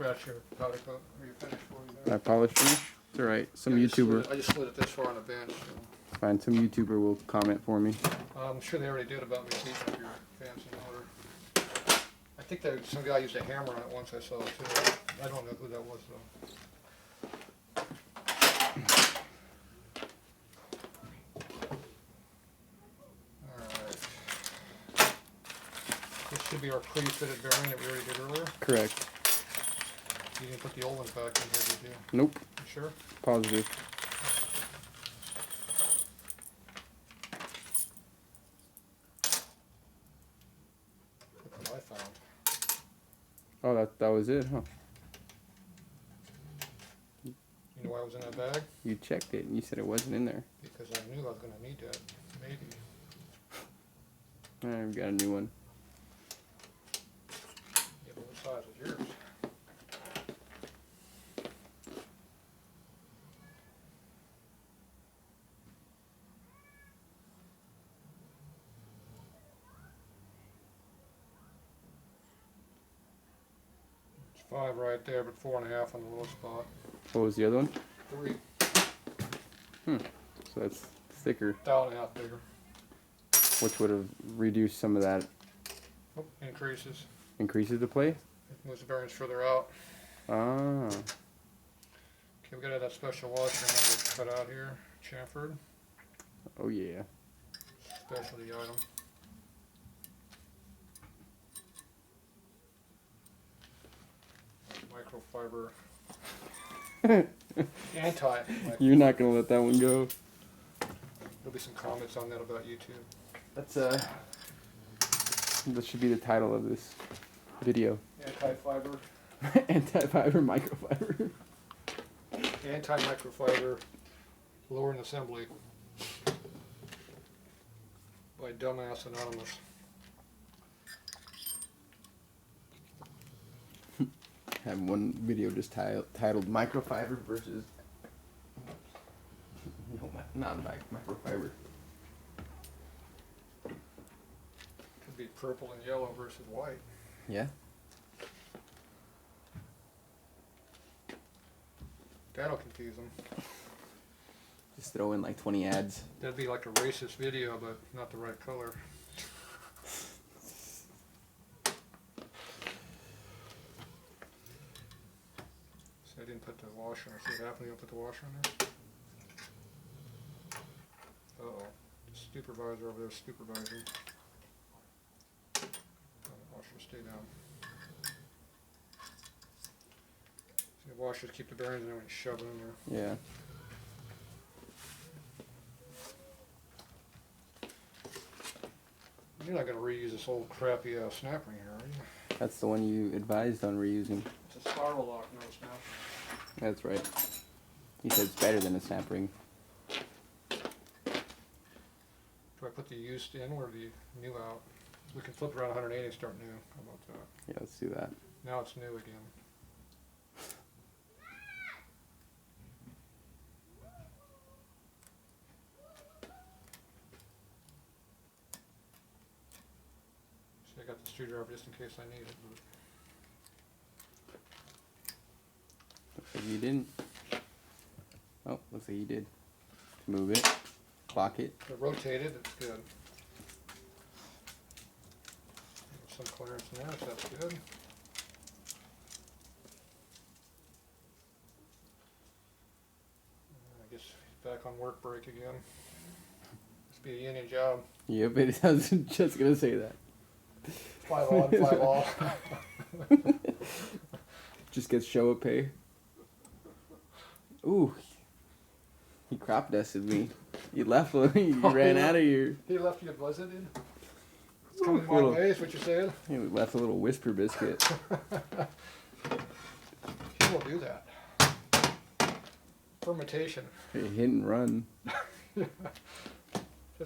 scratch your powder coat. Are you finished for you there? My polish finish? It's alright. Some Yeah, YouTuber. I just slid it this far on the bench. So. Fine, some YouTuber will comment for me. I'm sure they already did about me keeping up your fancy motor. I think that some guy used a hammer on it once I saw it too. I don't know who that was though. This should be our pre-fitted bearing that we already did earlier. Correct. You didn't put the old ones back in here, did you? Nope. You sure? Positive. That's what I found. Oh, that was it, huh? You know why it was in that bag? You checked it and you said it wasn't in there. Because I knew I was going to need that. Maybe. I've got a new one. Yeah, but what size is yours? It's 5 right there, but 4.5 on the low spot. What was the other one? 3. So that's thicker, 1.5 bigger. which would have reduced some of that. Oh, increases. Increases the play? It moves the bearings further out. Ah. Okay, we gotta have that special washer cut out here. Chamfered. Oh yeah. Specialty item. Microfiber. Anti. You're not gonna let that one go. There'll be some comments on that about YouTube. That's that should be the title of this video. Anti-fiber. Anti-fiber microfiber. Anti-microfiber. Lowering assembly. By Dumbass Anonymous. Have one video just titled microfiber versus no, not microfiber. Could be purple and yellow versus white. Yeah. That'll confuse them. Just throw in like 20 ads. That'd be like a racist video, but not the right color. See, I didn't put the washer in. See what happened when you don't put the washer in there? Uh-oh. The supervisor over there is supervising. Washer, stay down. See, the washers keep the bearings in there when you shove it in there. Yeah. You're not going to reuse this old crappy snap ring here, are you? That's the one you advised on reusing. It's a spiral lock, no snap ring. That's right. He said it's better than a snap ring. Do I put the used in or the new out? We can flip around 180 and start new. How about that? Yeah, let's do that. Now it's new again. See, I got the screwdriver just in case I need it. Looks like you didn't. Oh, looks like you did. Move it. Clock it. But rotated, it's good. Some clearance in there, so that's good. I guess he's back on work break again. Must be a union job. Yep, it I was just gonna say that. 5 on, 5 off. Just gets show up pay. Ooh, he crop dusted me. He left when he ran out of here. He left you a blizzard in? It's coming my Little- way, is what you're saying? He left a little whisper biscuit. He will do that. Fermentation. Hit and run. There's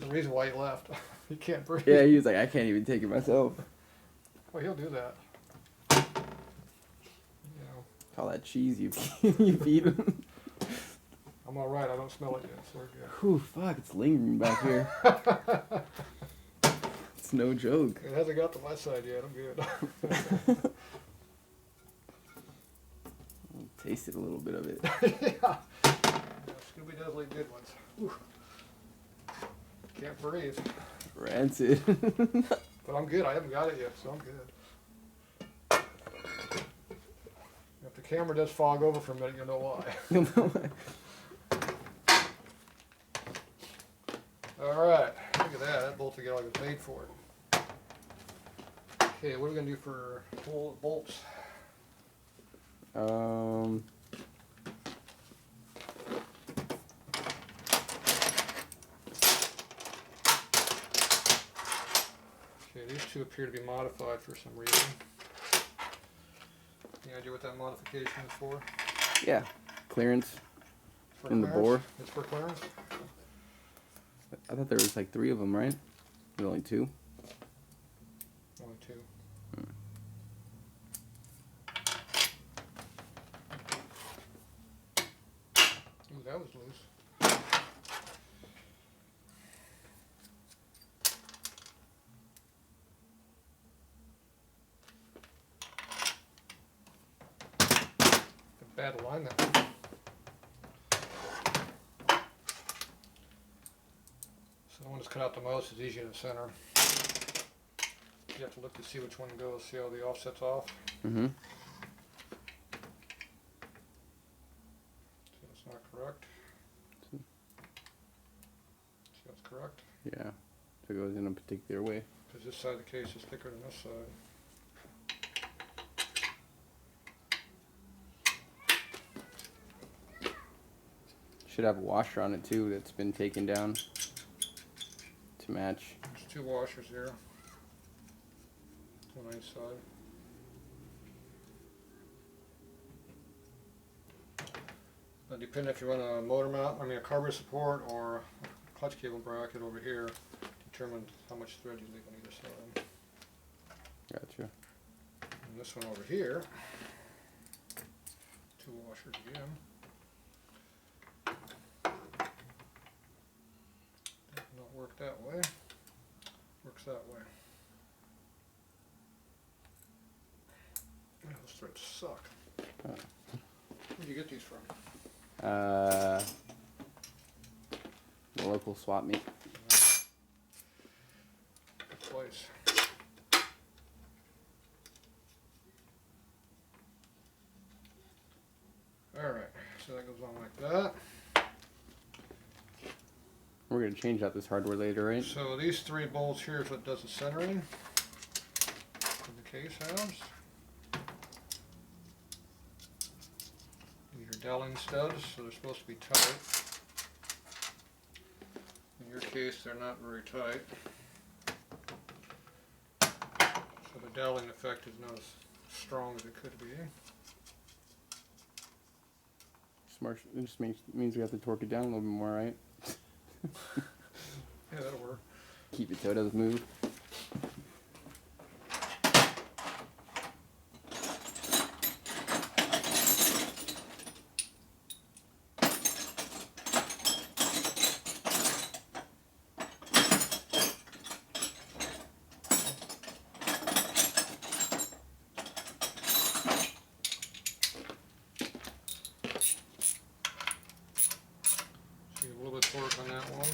a reason why he left. He can't breathe. Yeah, he was like, I can't even take it myself. Well, he'll do that. You know, All that cheese you you feed him. I'm all right. I don't smell it yet, so we're good. Whew, fuck, it's lingering back here. It's no joke. It hasn't got to my side yet. I'm good. tasted a little bit of it. Yeah. Scooby does like good ones. Whew. Can't breathe. Rancid. But I'm good. I haven't got it yet, so I'm good. If the camera does fog over for a minute, you'll know why. Alright, look at that. That bolt together like it's made for it. Okay, what are we going to do for bolts? Okay, these two appear to be modified for some reason. Any idea what that modification is for? Yeah, clearance For in the clearance? bore. It's for clearance? I thought there was like 3 of them, right? There's only 2. Only 2. Ooh, that was loose. Bad alignment. So the one that's cut out the most is easy in the center. You have to look to see which one goes, see how the offset's off. Mm-hmm. See that's not correct. See that's correct. Yeah, so it goes in a particular way. Because this side of the case is thicker than this side. Should have a washer on it too that's been taken down to match. There's 2 washers here. On each side. Now depending if you run a motor mount, a carburetor support or a clutch cable bracket over here, determines how much thread you leave on either side. Gotcha. And this one over here, 2 washers again. Does not work that way. Works that way. Man, those threads suck. Where'd you get these from? The local swap meet. Good place. Alright, so that goes on like that. We're gonna change out this hardware later, right? So these 3 bolts here is what does the centering that the case has. These are Dowling studs, so they're supposed to be tight. In your case, they're not very tight. So the Dowling effect is not as strong as it could be. Smart. It just means we have to torque it down a little bit more, right? Yeah, that'll work. Keep it so it doesn't move. See a little bit of torque on that one.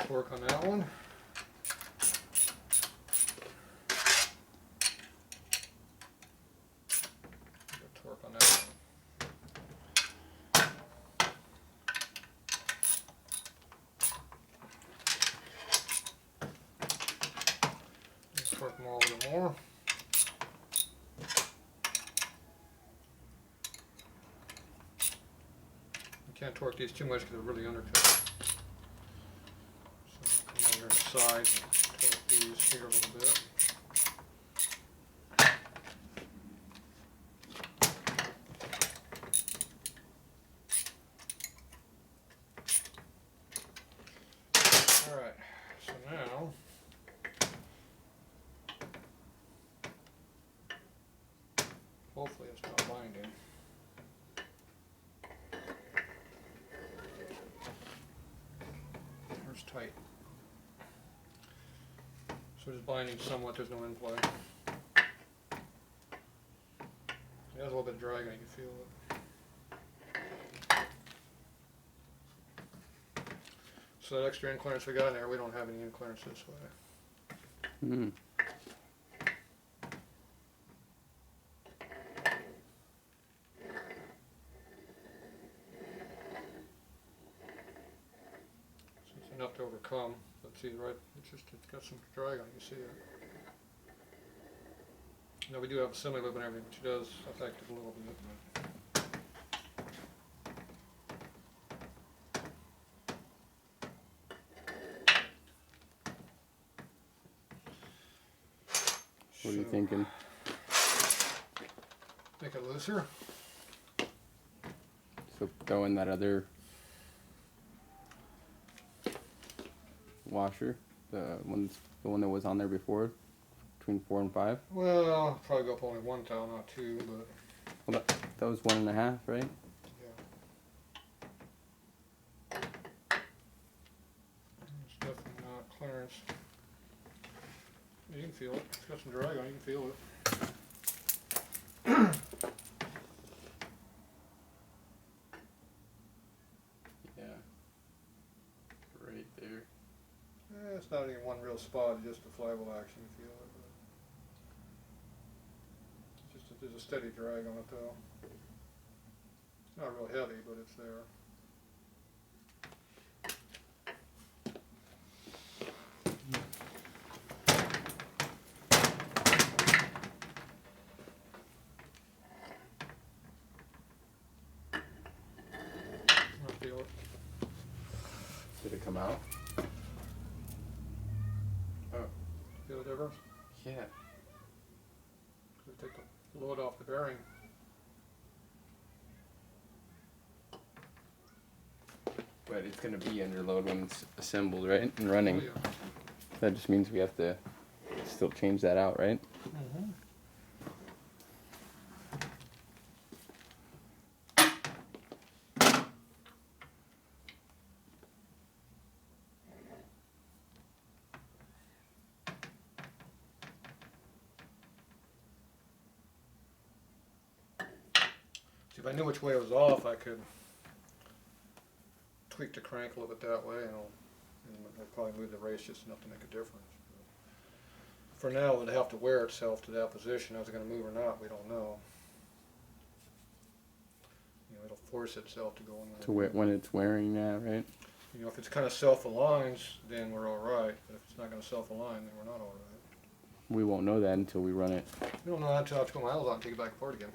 Torque on that one. Torque on that one. Torque them all a little more. You can't torque these too much because they're really undercut. So come over here on the side and torque these here a little bit. Alright, so now hopefully it's not binding. So just binding somewhat, there's no end play. It has a little bit of drag on it, you can feel it. So that extra end clearance we got in there, we don't have any end clearance this way. Hmm. So it's enough to overcome. But see, right, it's got some drag on it, you see it. Now we do have a semi-lip and everything, which does affect it a little bit. What are you thinking? Make it looser. So throw in that other washer, the one that was on there before, between 4 and 5. Well, I'll probably go up only one towel, not two, but Well, that was 1.5, right? yeah. It's definitely not clearance. You can feel it. It's got some drag on it, you can feel it. Yeah. Right there. It's not even one real spot, just a flywheel action, you feel it. But there's a steady drag on it though. It's not real heavy, but it's there. I feel it. Did it come out? Oh. Feel the difference? Yeah. So take the load off the bearing. But it's gonna be under load when it's assembled, right? And running. Oh, yeah. That just means we have to still change that out, right? Mm-hmm. See, if I knew which way it was off, I could tweak the crank a little bit that way, and I'll probably move the race just enough to make a difference. But for now, it would have to wear itself to that position. Is it going to move or not? We don't know. You know, it'll force itself to go in there. To where when it's wearing now, right? You know, if it's kind of self-aligns, then we're all right. But if it's not going to self-align, then we're not all right. We won't know that until we run it. We don't know that until I have to put my miles out and take it back apart again.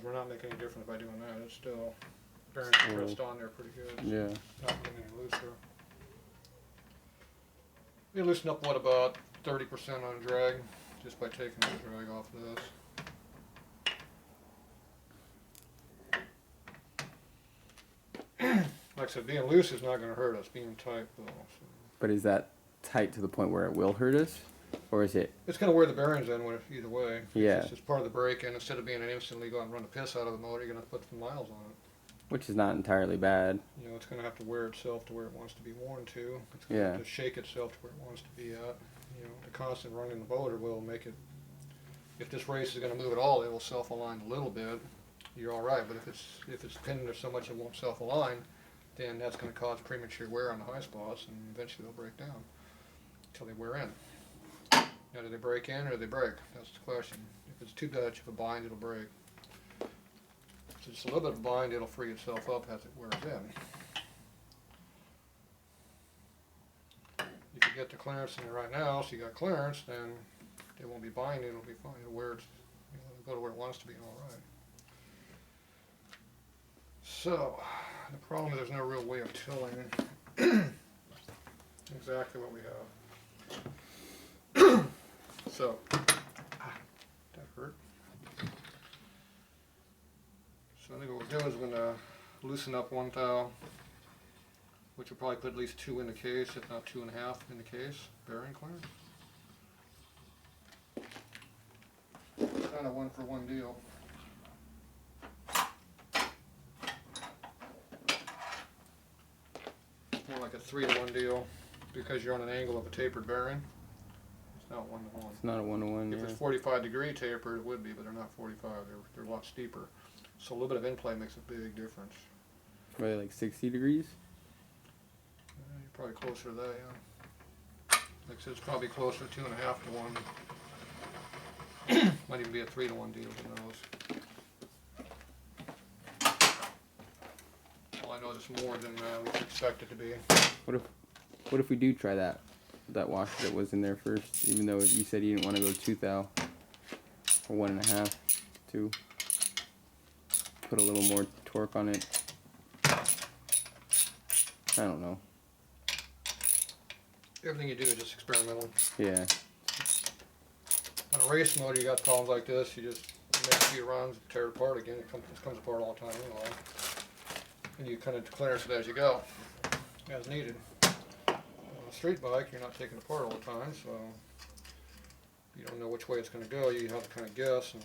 We're not making any difference by doing that. It's still bearing pressed on there pretty good. Yeah. Not getting any looser. We loosen up what, about 30% on drag just by taking the drag off of this. Like I said, being loose is not going to hurt us. Being tight will. So. But is that tight to the point where it will hurt us? Or is it? It's going to wear the bearings in either way. Yeah. It's just part of the break, and instead of being an instantly go out and run the piss out of the motor, you're going to put some miles on it. Which is not entirely bad. You know, it's going to have to wear itself to where it wants to be worn to. It's going to have to shake itself to where it wants to be at. You know, the constant running the motor will make it, if this race is going to move at all, it will self-align a little bit. You're all right, but if it's pinned there so much it won't self-align, then that's going to cause premature wear on the high spots, and eventually they'll break down until they wear in. Now, do they break in or do they break? That's the question. If it's too much of a bind, it'll break. If it's a little bit of a bind, it'll free itself up as it wears in. If you get the clearance in it right now, so you got clearance, then it won't be binding, it'll be fine. It'll wear it, it'll go to where it wants to be, and all right. So, the problem is there's no real way of telling exactly what we have. So, that hurt. So I think what we'll do is we're going to loosen up one thou, which will probably put at least 2 in the case, if not 2.5 in the case, bearing clearance. kind of one for one deal. More like a 3-to-1 deal because you're on an angle of a tapered bearing. It's not 1-to-1. It's not a 1-to-1. If it's 45-degree tapered, it would be, but they're not 45. They're a lot steeper. So a little bit of in-play makes a big difference. Probably like 60 degrees. You're probably closer to that, yeah. Like I said, it's probably closer to 2.5-to-1. Might even be a 3-to-1 deal, who knows. All I know is it's more than we expect it to be. What if we do try that washer that was in there first, even though you said you didn't want to go 2 thou or 1.5, 2. Put a little more torque on it. I don't know. Everything you do is just experimental. Yeah. On a race motor, you got problems like this. You just make a few runs, tear it apart again. It comes apart all the time anyway. And you kind of clearance it as you go, as needed. On a street bike, you're not taking it apart all the time, so you don't know which way it's going to go. You have to kind of guess and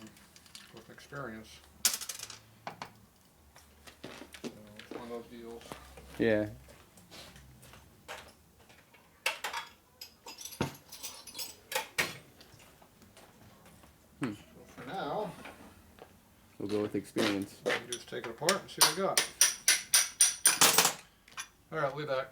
with experience. So it's one of those deals. Yeah. So for now, We'll go with experience. you just take it apart and see what you got. All right, we'll be back.